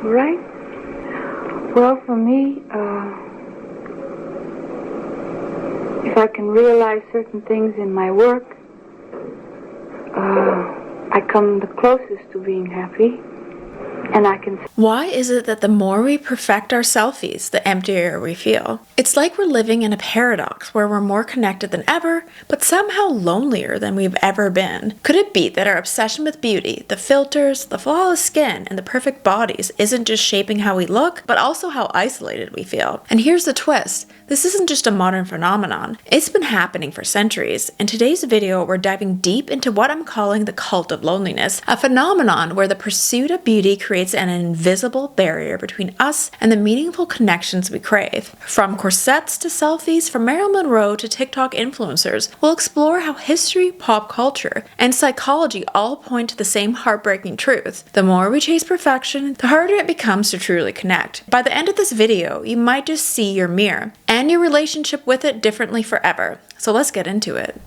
Right? Well, for me, if I can realize certain things in my work, I come the closest to being happy. And I can. Why is it that the more we perfect our selfies, the emptier we feel? It's like we're living in a paradox where we're more connected than ever, but somehow lonelier than we've ever been. Could it be that our obsession with beauty, the filters, the flawless skin, and the perfect bodies isn't just shaping how we look, but also how isolated we feel? And here's the twist. This isn't just a modern phenomenon. It's been happening for centuries. In today's video, we're diving deep into what I'm calling the cult of loneliness, a phenomenon where the pursuit of beauty creates an invisible barrier between us and the meaningful connections we crave. From corsets to selfies, from Marilyn Monroe to TikTok influencers, we'll explore how history, pop culture, and psychology all point to the same heartbreaking truth. The more we chase perfection, the harder it becomes to truly connect. By the end of this video, you might just see your mirror and your relationship with it differently forever. So let's get into it.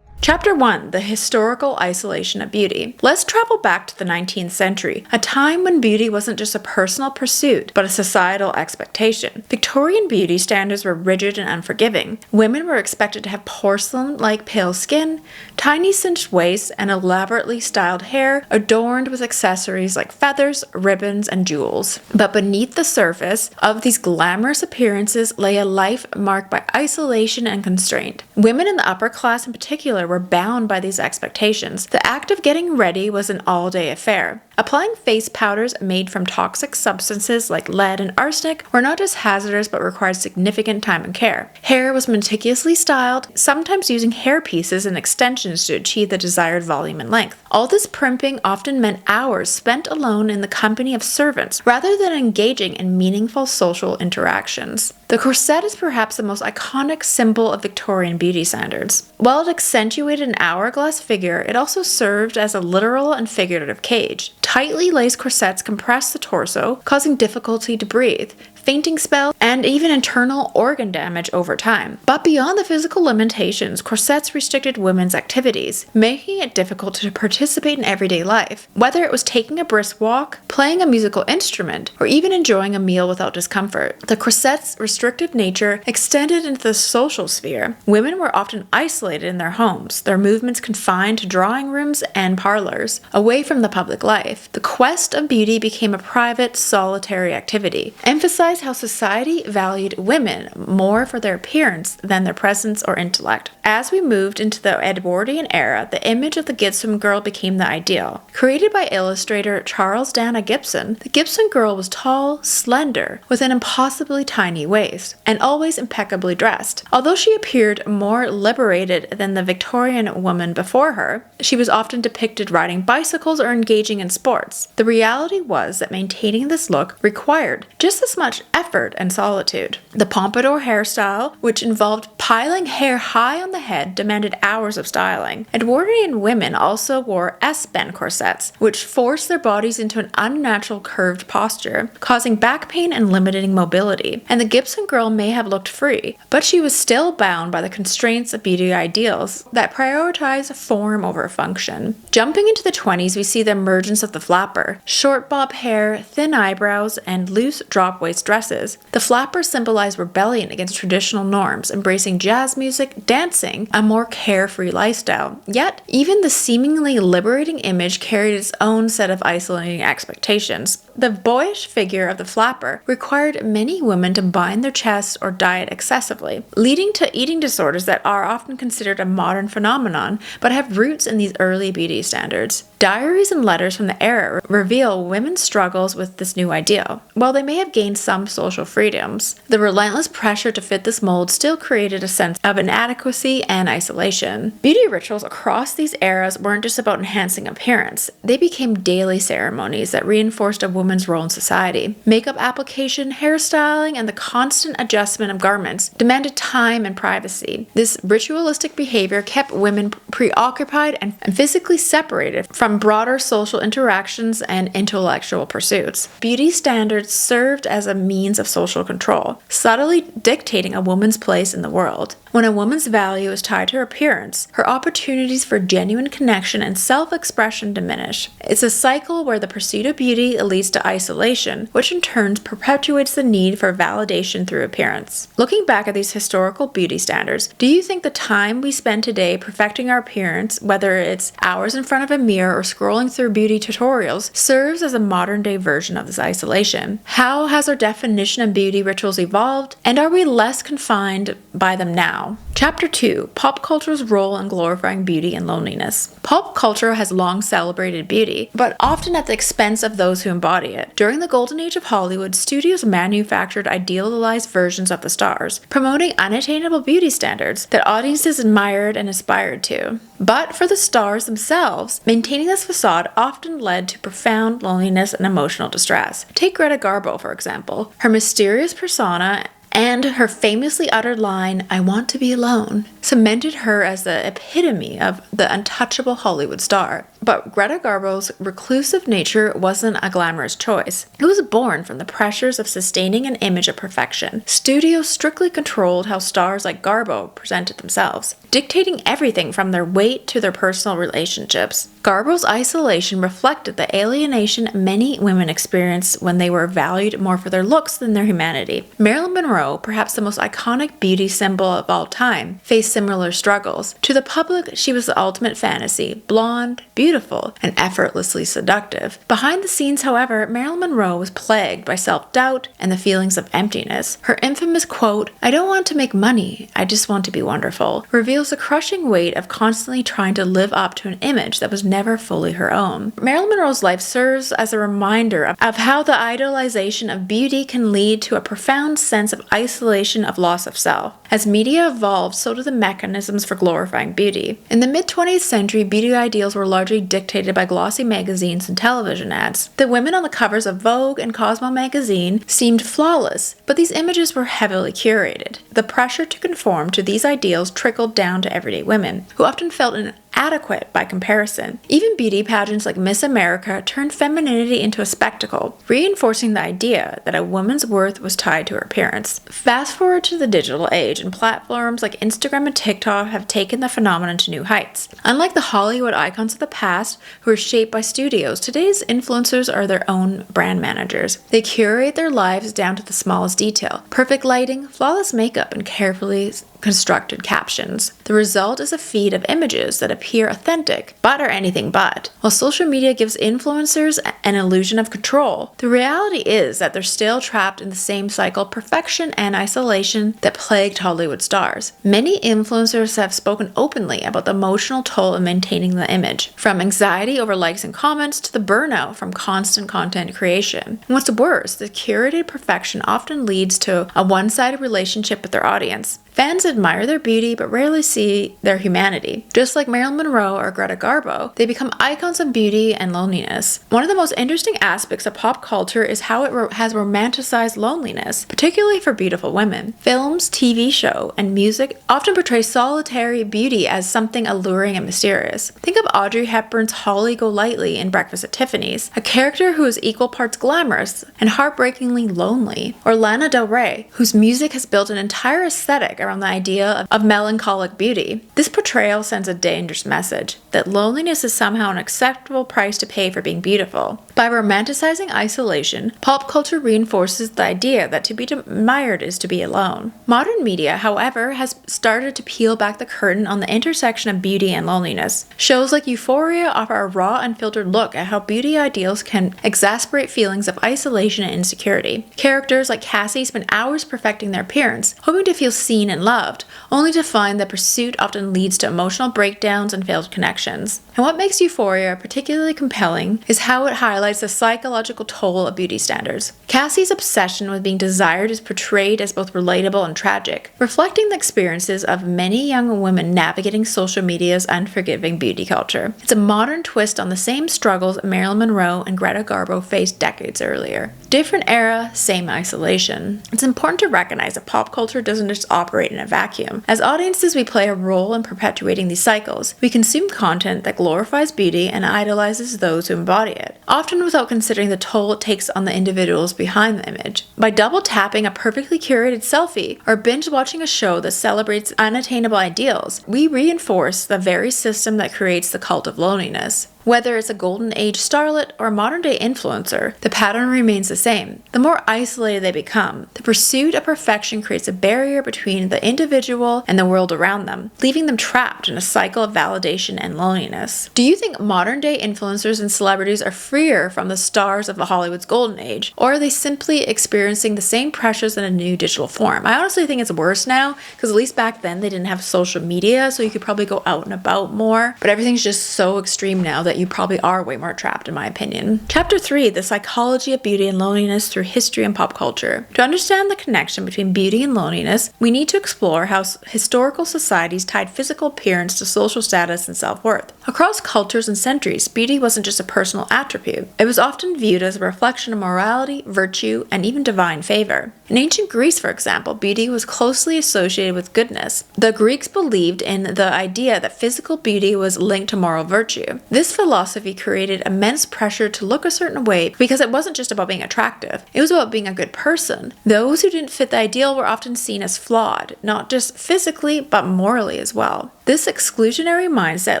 Chapter 1. The Historical Isolation of Beauty. Let's travel back to the 19th century, a time when beauty wasn't just a personal pursuit, but a societal expectation. Victorian beauty standards were rigid and unforgiving. Women were expected to have porcelain-like pale skin, tiny cinched waists, and elaborately styled hair adorned with accessories like feathers, ribbons, and jewels. But beneath the surface of these glamorous appearances lay a life marked by isolation and constraint. Women in the upper class in particular were bound by these expectations. The act of getting ready was an all-day affair. Applying face powders made from toxic substances like lead and arsenic were not just hazardous but required significant time and care. Hair was meticulously styled, sometimes using hair pieces and extensions to achieve the desired volume and length. All this primping often meant hours spent alone in the company of servants rather than engaging in meaningful social interactions. The corset is perhaps the most iconic symbol of Victorian beauty standards. While it accentuated an hourglass figure, it also served as a literal and figurative cage. Tightly laced corsets compressed the torso, causing difficulty to breathe, fainting spells, and even internal organ damage over time. But beyond the physical limitations, corsets restricted women's activities, making it difficult to participate in everyday life. Whether it was taking a brisk walk, playing a musical instrument, or even enjoying a meal without discomfort, the corset's restrictive nature extended into the social sphere. Women were often isolated in their homes, their movements confined to drawing rooms and parlors, away from the public life. The quest of beauty became a private, solitary activity, emphasizing how society valued women more for their appearance than their presence or intellect. As we moved into the Edwardian era, the image of the Gibson girl became the ideal. Created by illustrator Charles Dana Gibson, the Gibson girl was tall, slender, with an impossibly tiny waist, and always impeccably dressed. Although she appeared more liberated than the Victorian woman before her, she was often depicted riding bicycles or engaging in sports. The reality was that maintaining this look required just as much effort and solitude. The pompadour hairstyle, which involved piling hair high on the head, demanded hours of styling. Edwardian women also wore S-bend corsets, which forced their bodies into an unnatural curved posture, causing back pain and limiting mobility. And the Gibson girl may have looked free, but she was still bound by the constraints of beauty ideals that prioritize form over function. Jumping into the 20s, we see the emergence of the flapper. Short bob hair, thin eyebrows, and loose drop-waist dresses. The flapper symbolized rebellion against traditional norms, embracing jazz music, dancing, a more carefree lifestyle. Yet, even the seemingly liberating image carried its own set of isolating expectations. The boyish figure of the flapper required many women to bind their chests or diet excessively, leading to eating disorders that are often considered a modern phenomenon but have roots in these early beauty standards. Diaries and letters from the era reveal women's struggles with this new ideal. While they may have gained some social freedoms, the relentless pressure to fit this mold still created a sense of inadequacy and isolation. Beauty rituals across these eras weren't just about enhancing appearance. They became daily ceremonies that reinforced a woman's woman's role in society. Makeup application, hairstyling, and the constant adjustment of garments demanded time and privacy. This ritualistic behavior kept women preoccupied and physically separated from broader social interactions and intellectual pursuits. Beauty standards served as a means of social control, subtly dictating a woman's place in the world. When a woman's value is tied to her appearance, her opportunities for genuine connection and self-expression diminish. It's a cycle where the pursuit of beauty leads to isolation, which in turn perpetuates the need for validation through appearance. Looking back at these historical beauty standards, do you think the time we spend today perfecting our appearance, whether it's hours in front of a mirror or scrolling through beauty tutorials, serves as a modern-day version of this isolation? How has our definition of beauty rituals evolved, and are we less confined by them now? Chapter 2. Pop culture's role in glorifying beauty and loneliness. Pop culture has long celebrated beauty, but often at the expense of those who embody it. During the golden age of Hollywood, studios manufactured idealized versions of the stars, promoting unattainable beauty standards that audiences admired and aspired to. But for the stars themselves, maintaining this facade often led to profound loneliness and emotional distress. Take Greta Garbo, for example. Her mysterious persona and her famously uttered line, "I want to be alone," cemented her as the epitome of the untouchable Hollywood star. But Greta Garbo's reclusive nature wasn't a glamorous choice. It was born from the pressures of sustaining an image of perfection. Studios strictly controlled how stars like Garbo presented themselves, dictating everything from their weight to their personal relationships. Garbo's isolation reflected the alienation many women experienced when they were valued more for their looks than their humanity. Marilyn Monroe, perhaps the most iconic beauty symbol of all time, faced similar struggles. To the public, she was the ultimate fantasy, blonde, beautiful, and effortlessly seductive. Behind the scenes, however, Marilyn Monroe was plagued by self-doubt and the feelings of emptiness. Her infamous quote, "I don't want to make money, I just want to be wonderful," reveals the crushing weight of constantly trying to live up to an image that was never fully her own. Marilyn Monroe's life serves as a reminder of how the idolization of beauty can lead to a profound sense of isolation, of loss of self. As media evolved, so did the mechanisms for glorifying beauty. In the mid-20th century, beauty ideals were largely dictated by glossy magazines and television ads. The women on the covers of Vogue and Cosmo magazine seemed flawless, but these images were heavily curated. The pressure to conform to these ideals trickled down to everyday women, who often felt inadequate by comparison. Even beauty pageants like Miss America turned femininity into a spectacle, reinforcing the idea that a woman's worth was tied to her appearance. Fast forward to the digital age, and platforms like Instagram and TikTok have taken the phenomenon to new heights. Unlike the Hollywood icons of the past, who are shaped by studios, today's influencers are their own brand managers. They curate their lives down to the smallest detail: perfect lighting, flawless makeup, and carefully constructed captions. The result is a feed of images that appear authentic, but are anything but. While social media gives influencers an illusion of control, the reality is that they're still trapped in the same cycle of perfection and isolation that plagued Hollywood stars. Many influencers have spoken openly about the emotional toll of maintaining the image, from anxiety over likes and comments to the burnout from constant content creation. And what's worse, the curated perfection often leads to a one-sided relationship with their audience. Fans admire their beauty but rarely see their humanity. Just like Marilyn Monroe or Greta Garbo, they become icons of beauty and loneliness. One of the most interesting aspects of pop culture is how it has romanticized loneliness, particularly for beautiful women. Films, TV show, and music often portray solitary beauty as something alluring and mysterious. Think of Audrey Hepburn's Holly Golightly in Breakfast at Tiffany's, a character who is equal parts glamorous and heartbreakingly lonely. Or Lana Del Rey, whose music has built an entire aesthetic around the idea of melancholic beauty. This portrayal sends a dangerous message that loneliness is somehow an acceptable price to pay for being beautiful. By romanticizing isolation, pop culture reinforces the idea that to be admired is to be alone. Modern media, however, has started to peel back the curtain on the intersection of beauty and loneliness. Shows like Euphoria offer a raw, unfiltered look at how beauty ideals can exacerbate feelings of isolation and insecurity. Characters like Cassie spend hours perfecting their appearance, hoping to feel seen and loved, only to find that pursuit often leads to emotional breakdowns rebounds and failed connections. And what makes Euphoria particularly compelling is how it highlights the psychological toll of beauty standards. Cassie's obsession with being desired is portrayed as both relatable and tragic, reflecting the experiences of many young women navigating social media's unforgiving beauty culture. It's a modern twist on the same struggles Marilyn Monroe and Greta Garbo faced decades earlier. Different era, same isolation. It's important to recognize that pop culture doesn't just operate in a vacuum. As audiences, we play a role in perpetuating these cycles. We consume content that glorifies beauty and idolizes those who embody it, often without considering the toll it takes on the individuals behind the image. By double tapping a perfectly curated selfie or binge watching a show that celebrates unattainable ideals, we reinforce the very system that creates the cult of loneliness. Whether it's a golden age starlet or a modern day influencer, the pattern remains the same. The more isolated they become, the pursuit of perfection creates a barrier between the individual and the world around them, leaving them trapped in a cycle of validation and loneliness. Do you think modern day influencers and celebrities are freer from the stars of Hollywood's golden age, or are they simply experiencing the same pressures in a new digital form? I honestly think it's worse now, because at least back then they didn't have social media, so you could probably go out and about more, but everything's just so extreme now that you probably are way more trapped, in my opinion. Chapter 3, the psychology of beauty and loneliness through history and pop culture. To understand the connection between beauty and loneliness, we need to explore how historical societies tied physical appearance to social status and self-worth. Across cultures and centuries, beauty wasn't just a personal attribute. It was often viewed as a reflection of morality, virtue, and even divine favor. In ancient Greece, for example, beauty was closely associated with goodness. The Greeks believed in the idea that physical beauty was linked to moral virtue. This philosophy created immense pressure to look a certain way because it wasn't just about being attractive, it was about being a good person. Those who didn't fit the ideal were often seen as flawed, not just physically, but morally as well. This exclusionary mindset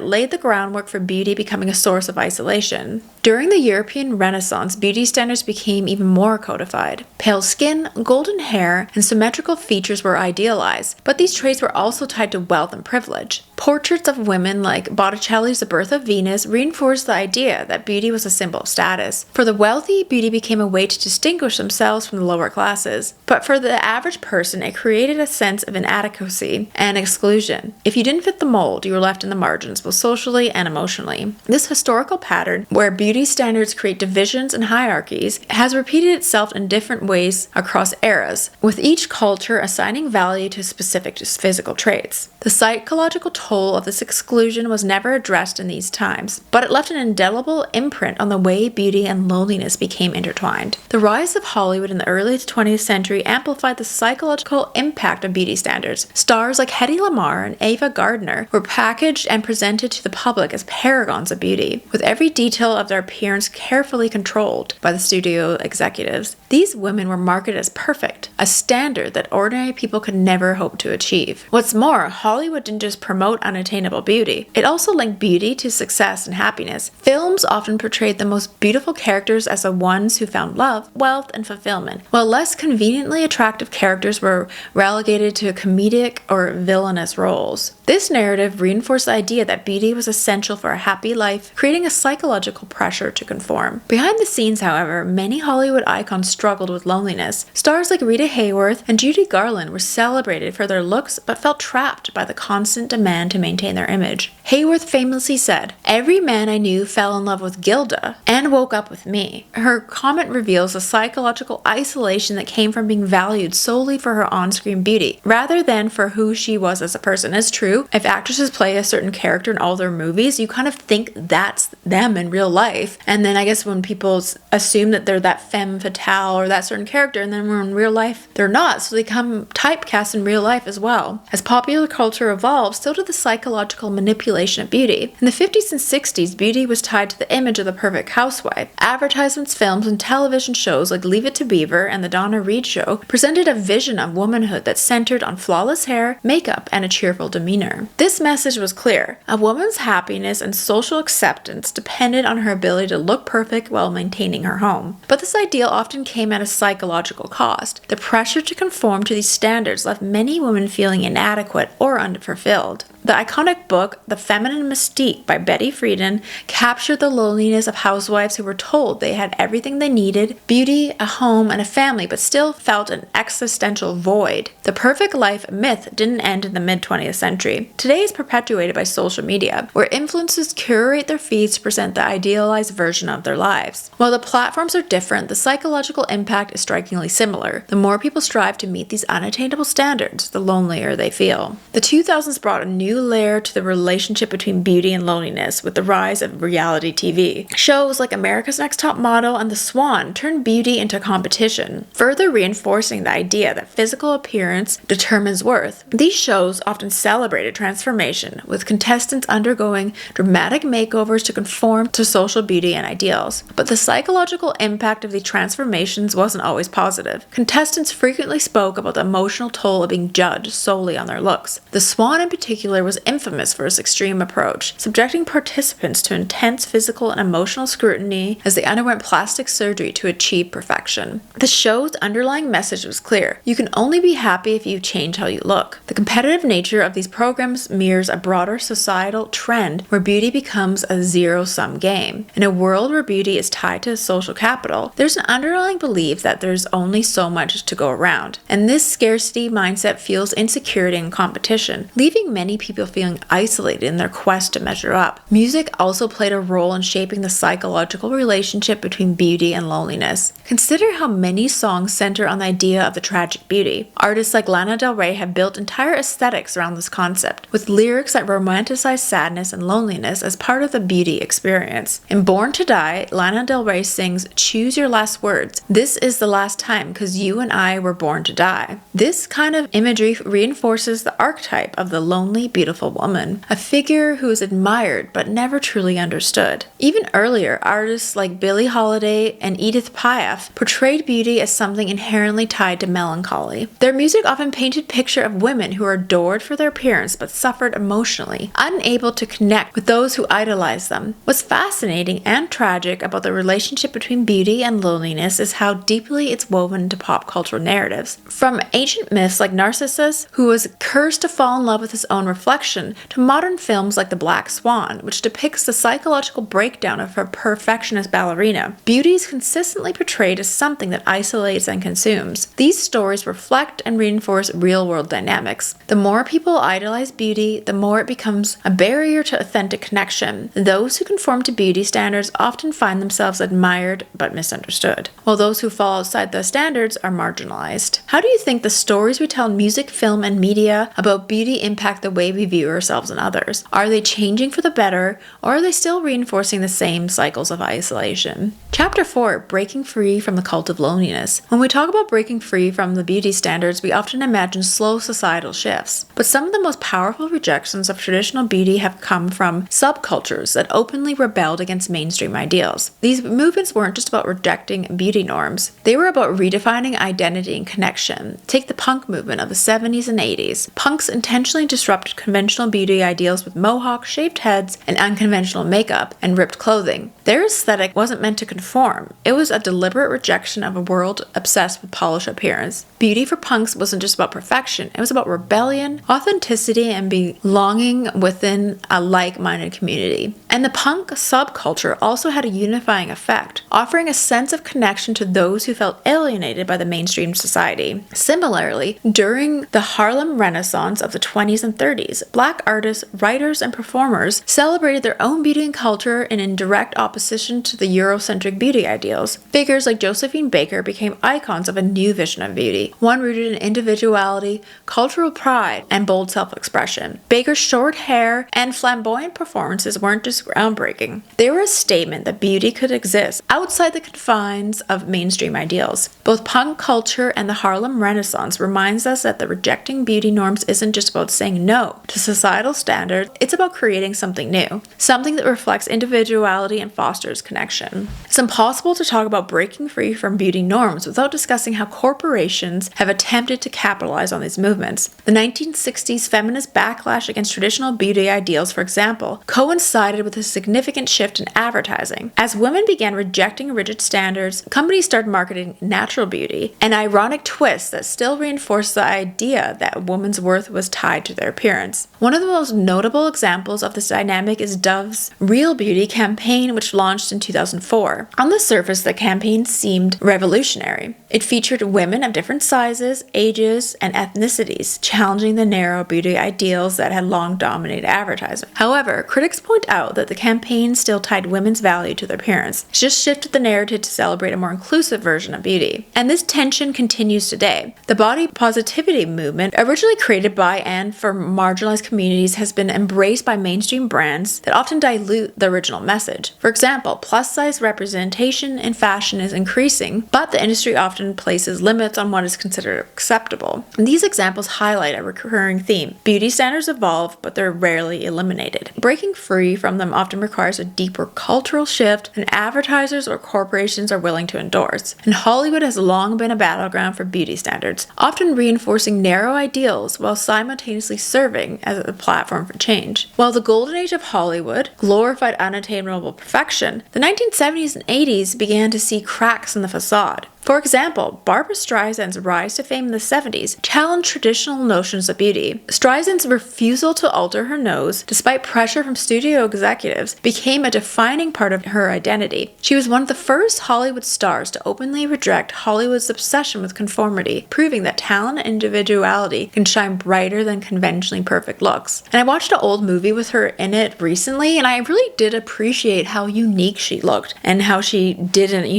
laid the groundwork for beauty becoming a source of isolation. During the European Renaissance, beauty standards became even more codified. Pale skin, golden hair, and symmetrical features were idealized, but these traits were also tied to wealth and privilege. Portraits of women like Botticelli's The Birth of Venus reinforced the idea that beauty was a symbol of status. For the wealthy, beauty became a way to distinguish themselves from the lower classes. But for the average person, it created a sense of inadequacy and exclusion. If you didn't fit the mold, you were left in the margins, both socially and emotionally. This historical pattern, where beauty standards create divisions and hierarchies, has repeated itself in different ways across eras, with each culture assigning value to specific physical traits. The psychological toll of this exclusion was never addressed in these times, but it left an indelible imprint on the way beauty and loneliness became intertwined. The rise of Hollywood in the early 20th century amplified the psychological impact of beauty standards. Stars like Hedy Lamarr and Ava Gardner were packaged and presented to the public as paragons of beauty, with every detail of their appearance carefully controlled by the studio executives. These women were marketed as perfect, a standard that ordinary people could never hope to achieve. What's more, Hollywood didn't just promote unattainable beauty, it also linked beauty to success and happiness. Films often portrayed the most beautiful characters as the ones who found love, wealth, and fulfillment, while less conveniently attractive characters were relegated to comedic or villainous roles. This narrative reinforced the idea that beauty was essential for a happy life, creating a psychological pressure to conform. Behind the scenes, however, many Hollywood icons struggled with loneliness. Stars like Rita Hayworth and Judy Garland were celebrated for their looks but felt trapped by the constant demand to maintain their image. Hayworth famously said, "Every man I knew fell in love with Gilda and woke up with me." Her comment reveals the psychological isolation that came from being valued solely for her on-screen beauty, rather than for who she was as a person. It's true, if actresses play a certain character in all their movies, you kind of think that's them in real life. And then I guess when people assume that they're that femme fatale or that certain character, and then in real life they're not, so they come typecast in real life as well. As popular culture evolved, so did the psychological manipulation of beauty. In the 50s and 60s, beauty was tied to the image of the perfect housewife. Advertisements, films, and television shows like Leave It to Beaver and The Donna Reed Show presented a vision of womanhood that centered on flawless hair, makeup, and a cheerful demeanor. This message was clear. A woman's happiness and social acceptance depended on her ability to look perfect while maintaining her home. But this ideal often came at a psychological cost. The pressure to conform to these standards left many women feeling inadequate or unfulfilled. The iconic book, The Feminine Mystique by Betty Friedan, captured the loneliness of housewives who were told they had everything they needed, beauty, a home, and a family, but still felt an existential void. The perfect life myth didn't end in the mid-20th century. Today is perpetuated by social media, where influencers curate their feeds to present the idealized version of their lives. While the platforms are different, the psychological impact is strikingly similar. The more people strive to meet these unattainable standards, the lonelier they feel. The 2000s brought a new layer to the relationship between beauty and loneliness with the rise of reality TV. Shows like America's Next Top Model and The Swan turned beauty into competition, further reinforcing the idea that physical appearance determines worth. These shows often celebrated transformation, with contestants undergoing dramatic makeovers to conform to social beauty and ideals. But the psychological impact of these transformations wasn't always positive. Contestants frequently spoke about the emotional toll of being judged solely on their looks. The Swan in particular was infamous for its extreme approach, subjecting participants to intense physical and emotional scrutiny as they underwent plastic surgery to achieve perfection. The show's underlying message was clear: you can only be happy if you change how you look. The competitive nature of these programs mirrors a broader societal trend where beauty becomes a zero-sum game. In a world where beauty is tied to social capital, there's an underlying belief that there's only so much to go around, and this scarcity mindset fuels insecurity and competition, leaving many people feeling isolated in their quest to measure up. Music also played a role in shaping the psychological relationship between beauty and loneliness. Consider how many songs center on the idea of the tragic beauty. Artists like Lana Del Rey have built entire aesthetics around this concept, with lyrics that romanticize sadness and loneliness as part of the beauty experience. In Born to Die, Lana Del Rey sings, "Choose your last words. This is the last time, 'cause you and I were born to die." This kind of imagery reinforces the archetype of the lonely, beautiful woman, a figure who is admired but never truly understood. Even earlier, artists like Billie Holiday and Edith Piaf portrayed beauty as something inherently tied to melancholy. Their music often painted a picture of women who are adored for their appearance but suffered emotionally, unable to connect with those who idolize them. What's fascinating and tragic about the relationship between beauty and loneliness is how deeply it's woven into pop cultural narratives. From ancient myths like Narcissus, who was cursed to fall in love with his own reflection, to modern films like The Black Swan, which depicts the psychological breakdown of a perfectionist ballerina, beauty is consistently portrayed as something that isolates and consumes. These stories reflect and reinforce real-world dynamics. The more people idolize beauty, the more it becomes a barrier to authentic connection. Those who conform to beauty standards often find themselves admired but misunderstood, while those who fall outside those standards are marginalized. How do you think the stories we tell in music, film, and media about beauty impact the way we view ourselves and others? Are they changing for the better, or are they still reinforcing the same cycles of isolation? Chapter 4, Breaking Free from the Cult of Loneliness. When we talk about breaking free from the beauty standards, we often imagine slow societal shifts. But some of the most powerful rejections of traditional beauty have come from subcultures that openly rebelled against mainstream ideals. These movements weren't just about rejecting beauty norms. They were about redefining identity and connection. Take the punk movement of the 70s and 80s. Punks intentionally disrupted conventional beauty ideals with mohawks, shaved heads, and unconventional makeup and ripped clothing. Their aesthetic wasn't meant to conform. It was a deliberate rejection of a world obsessed with polished appearance. Beauty for punks wasn't just about perfection. It was about rebellion, authenticity, and belonging within a like-minded community. And the punk subculture also had a unifying effect, offering a sense of connection to those who felt alienated by the mainstream society. Similarly, during the Harlem Renaissance of the 20s and 30s, Black artists, writers, and performers celebrated their own beauty and culture in direct opposition to the Eurocentric beauty ideals. Figures like Josephine Baker became icons of a new vision of beauty, one rooted in individuality, cultural pride, and bold self-expression. Baker's short hair and flamboyant performances weren't just groundbreaking. They were a statement that beauty could exist outside the confines of mainstream ideals. Both punk culture and the Harlem Renaissance reminds us that the rejecting beauty norms isn't just about saying no to societal standards, it's about creating something new, something that reflects individuality and fosters connection. It's impossible to talk about breaking free from beauty norms without discussing how corporations have attempted to capitalize on these movements. The 1960s feminist backlash against traditional beauty ideals, for example, coincided with a significant shift in advertising. As women began rejecting rigid standards, companies started marketing natural beauty, an ironic twist that still reinforced the idea that a woman's worth was tied to their appearance. One of the most notable examples of this dynamic is Dove's Real Beauty campaign, which launched in 2004. On the surface, the campaign seemed revolutionary. It featured women of different sizes, ages, and ethnicities, challenging the narrow beauty ideals that had long dominated advertising. However, critics point out that the campaign still tied women's value to their appearance. It just shifted the narrative to celebrate a more inclusive version of beauty. And this tension continues today. The body positivity movement, originally created by and for marginalized communities, has been embraced by mainstream brands that often dilute the original message. For example, plus-size representation in fashion is increasing, but the industry often places limits on what is considered acceptable. And these examples highlight a recurring theme. Beauty standards evolve, but they're rarely eliminated. Breaking free from them often requires a deeper cultural shift than advertisers or corporations are willing to endorse. And Hollywood has long been a battleground for beauty standards, often reinforcing narrow ideals while simultaneously serving as a platform for change. While the golden age of Hollywood glorified unattainable perfection, the 1970s and 80s began to see cracks in the facade. For example, Barbra Streisand's rise to fame in the 70s challenged traditional notions of beauty. Streisand's refusal to alter her nose, despite pressure from studio executives, became a defining part of her identity. She was one of the first Hollywood stars to openly reject Hollywood's obsession with conformity, proving that talent and individuality can shine brighter than conventionally perfect looks. And I watched an old movie with her in it recently, and I really did appreciate how unique she looked and how she didn't,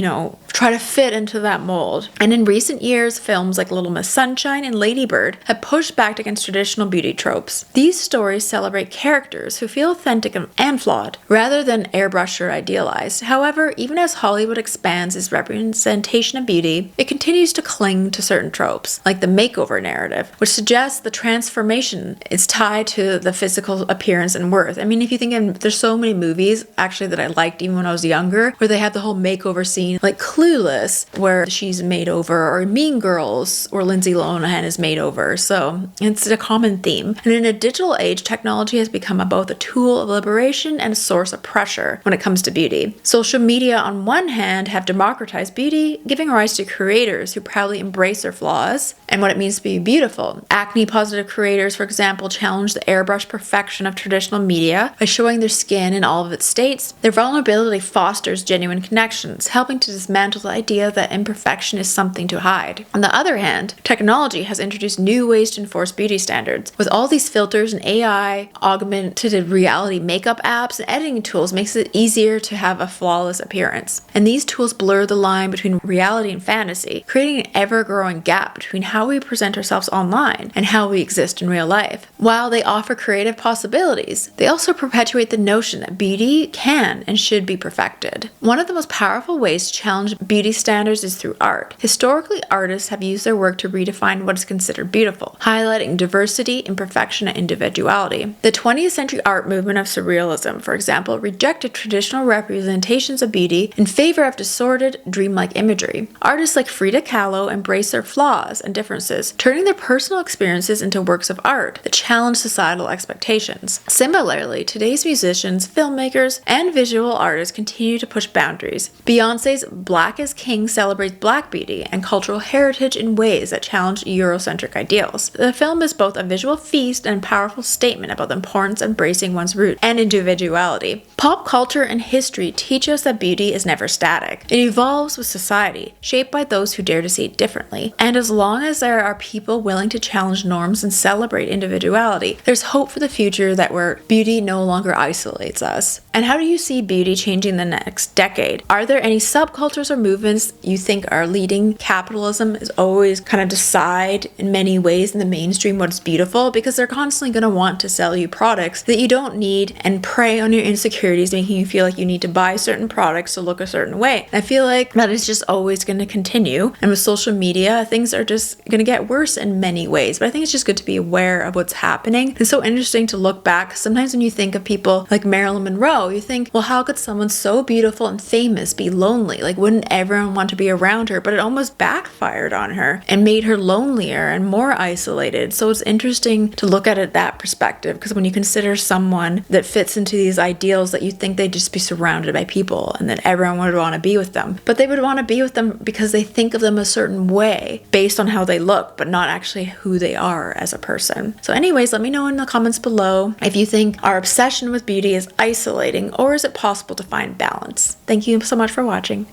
try to fit into that mold. And in recent years, films like Little Miss Sunshine and Lady Bird have pushed back against traditional beauty tropes. These stories celebrate characters who feel authentic and flawed, rather than airbrushed or idealized. However, even as Hollywood expands its representation of beauty, it continues to cling to certain tropes, like the makeover narrative, which suggests the transformation is tied to the physical appearance and worth. I mean, if you think there's so many movies, actually, that I liked even when I was younger, where they have the whole makeover scene, like Clueless, where she's made over, or Mean Girls, where Lindsay Lohan is made over. So it's a common theme. And in a digital age, technology has become both a tool of liberation and a source of pressure when it comes to beauty. Social media, on one hand, have democratized beauty, giving rise to creators who proudly embrace their flaws and what it means to be beautiful. Acne-positive creators, for example, challenge the airbrush perfection of traditional media by showing their skin in all of its states. Their vulnerability fosters genuine connections, helping to dismantle the idea that imperfection is something to hide. On the other hand, technology has introduced new ways to enforce beauty standards. With all these filters and AI, augmented reality makeup apps, and editing tools makes it easier to have a flawless appearance. And these tools blur the line between reality and fantasy, creating an ever-growing gap between how we present ourselves online and how we exist in real life. While they offer creative possibilities, they also perpetuate the notion that beauty can and should be perfected. One of the most powerful ways to challenge beauty standards is through art. Historically, artists have used their work to redefine what is considered beautiful, highlighting diversity, imperfection, and individuality. The 20th century art movement of surrealism, for example, rejected traditional representations of beauty in favor of distorted, dreamlike imagery. Artists like Frida Kahlo embraced their flaws and differences, turning their personal experiences into works of art that challenge societal expectations. Similarly, today's musicians, filmmakers, and visual artists continue to push boundaries. Beyoncé's Black is King celebrates Black beauty and cultural heritage in ways that challenge Eurocentric ideals. The film is both a visual feast and a powerful statement about the importance of embracing one's roots and individuality. Pop culture and history teach us that beauty is never static. It evolves with society, shaped by those who dare to see it differently. And as long as there are people willing to challenge norms and celebrate individuality, there's hope for the future where beauty no longer isolates us. And how do you see beauty changing the next decade? Are there any subcultures or movements you think are leading? Capitalism is always kind of decide in many ways in the mainstream what's beautiful, because they're constantly going to want to sell you products that you don't need and prey on your insecurities, making you feel like you need to buy certain products to look a certain way. And I feel like that is just always going to continue. And with social media, things are just going to get worse in many ways. But I think it's just good to be aware of what's happening. It's so interesting to look back. Sometimes when you think of people like Marilyn Monroe, no. You think, well, how could someone so beautiful and famous be lonely? Like, wouldn't everyone want to be around her? But it almost backfired on her and made her lonelier and more isolated. So it's interesting to look at it that perspective, because when you consider someone that fits into these ideals, that you think they'd just be surrounded by people and that everyone would want to be with them. But they would want to be with them because they think of them a certain way based on how they look, but not actually who they are as a person. So anyways, let me know in the comments below if you think our obsession with beauty is isolating, or is it possible to find balance. Thank you so much for watching.